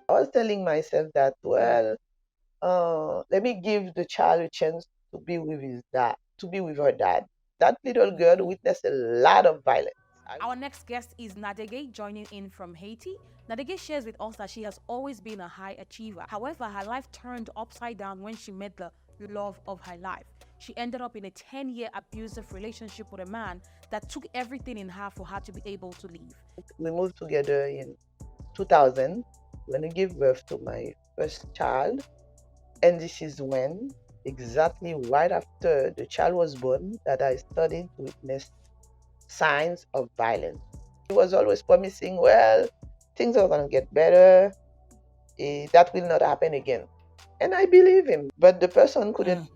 I was telling myself that, well, let me give the child a chance to be with his dad, to be with her dad. That little girl witnessed a lot of violence. Our next guest is Nadege, joining in from Haiti. Nadege shares with us that she has always been a high achiever. However, her life turned upside down when she met the love of her life. She ended up in a 10-year abusive relationship with a man that took everything in her for her to be able to leave. We moved together in 2000 when I gave birth to my first child. And this is when, exactly right after the child was born, that I started to witness signs of violence. He was always promising, well, things are going to get better. That will not happen again. And I believe him. But the person couldn't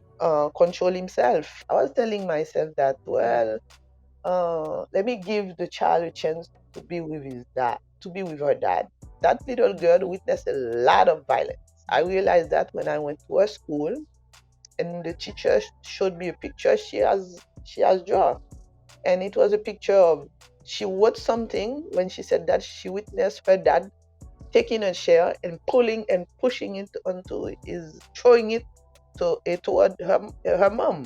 control himself. I was telling myself that, well, let me give the child a chance to be with his dad, to be with her dad. That little girl witnessed a lot of violence. I realized that when I went to her school, and the teacher showed me a picture she has drawn, and it was a picture of, she wrote something when she said that she witnessed her dad taking a chair and pulling and pushing it onto his, throwing it toward her mom.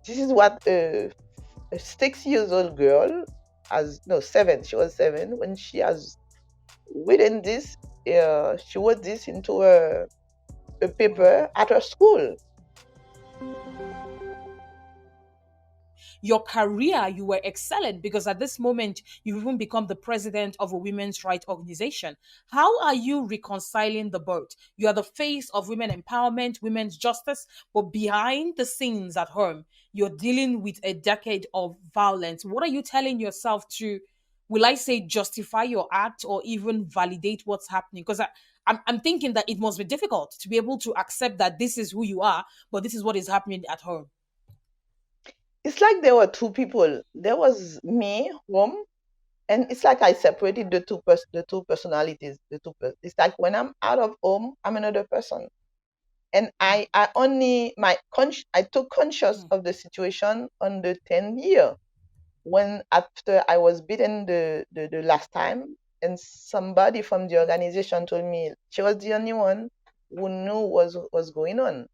This is what a 6 years old girl, as no, seven, she was seven when she has written this. She wrote this into a paper at her school. Your career, you were excellent because at this moment, you've even become the president of a women's rights organization. How are you reconciling the both? You are the face of women empowerment, women's justice, but behind the scenes at home, you're dealing with a decade of violence. What are you telling yourself to, will I say, justify your act or even validate what's happening? Because I'm thinking that it must be difficult to be able to accept that this is who you are, but this is what is happening at home. It's like there were two people. There was me, home, and it's like I separated the two personalities. It's like when I'm out of home, I'm another person, and I only I took conscious of the situation on the 10th year, when after I was beaten the last time, and somebody from the organization told me she was the only one who knew what was going on.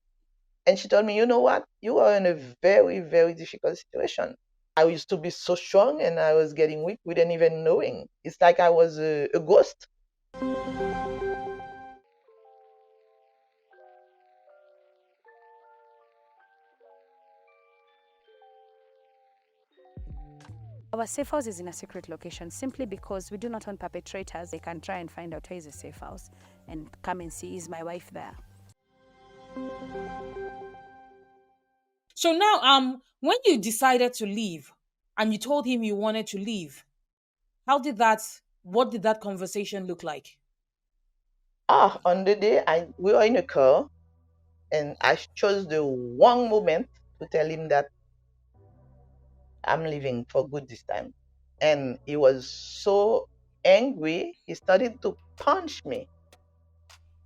And she told me, you know what? You are in a very, very difficult situation. I used to be so strong and I was getting weak without even knowing. It's like I was a ghost. Our safe house is in a secret location simply because we do not want perpetrators. They can try and find out where is a safe house and come and see, is my wife there? So now, when you decided to leave and you told him you wanted to leave, how did that, what did that conversation look like? On the day we were in a car, and I chose the wrong moment to tell him that I'm leaving for good this time. And he was so angry, he started to punch me.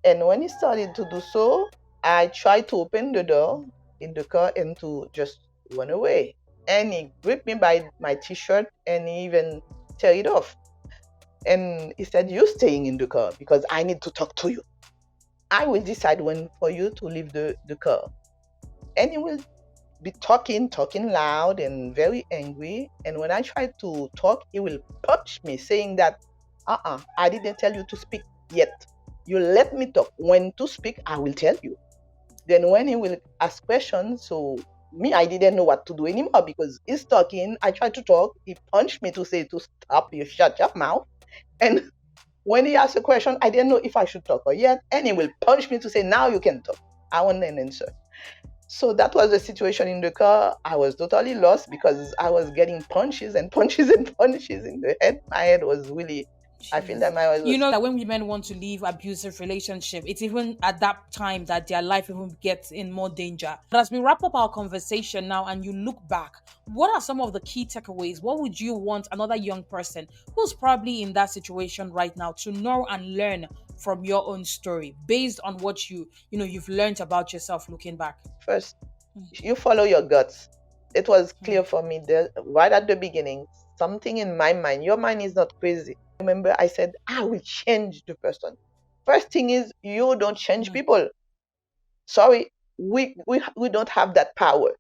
And when he started to do so, I tried to open the door in the car and to just run away. And he gripped me by my t-shirt and he even tear it off. And he said, "You're staying in the car because I need to talk to you. I will decide when for you to leave the car." And he will be talking loud and very angry. And when I try to talk, he will punch me, saying that, I didn't tell you to speak yet. You let me talk. When to speak, I will tell you. Then when he will ask questions, so me, I didn't know what to do anymore because he's talking. I tried to talk. He punched me to say to stop, you shut your mouth. And when he asked a question, I didn't know if I should talk or yet. And he will punch me to say, now you can talk. I want an answer. So that was the situation in the car. I was totally lost because I was getting punches and punches and punches in the head. My head was really, I feel Jeez. that my head You was. know that when women want to leave abusive relationship, it's even at that time that their life even gets in more danger. But as we wrap up our conversation now and you look back, what are some of the key takeaways? What would you want another young person who's probably in that situation right now to know and learn from your own story based on what you've learned about yourself looking back? First, you follow your guts. It was clear for me there, right at the beginning, something in my mind. Your mind is not crazy. Remember, I said, I will change the person. first thing is you don't change Mm. people. Sorry, we don't have that power.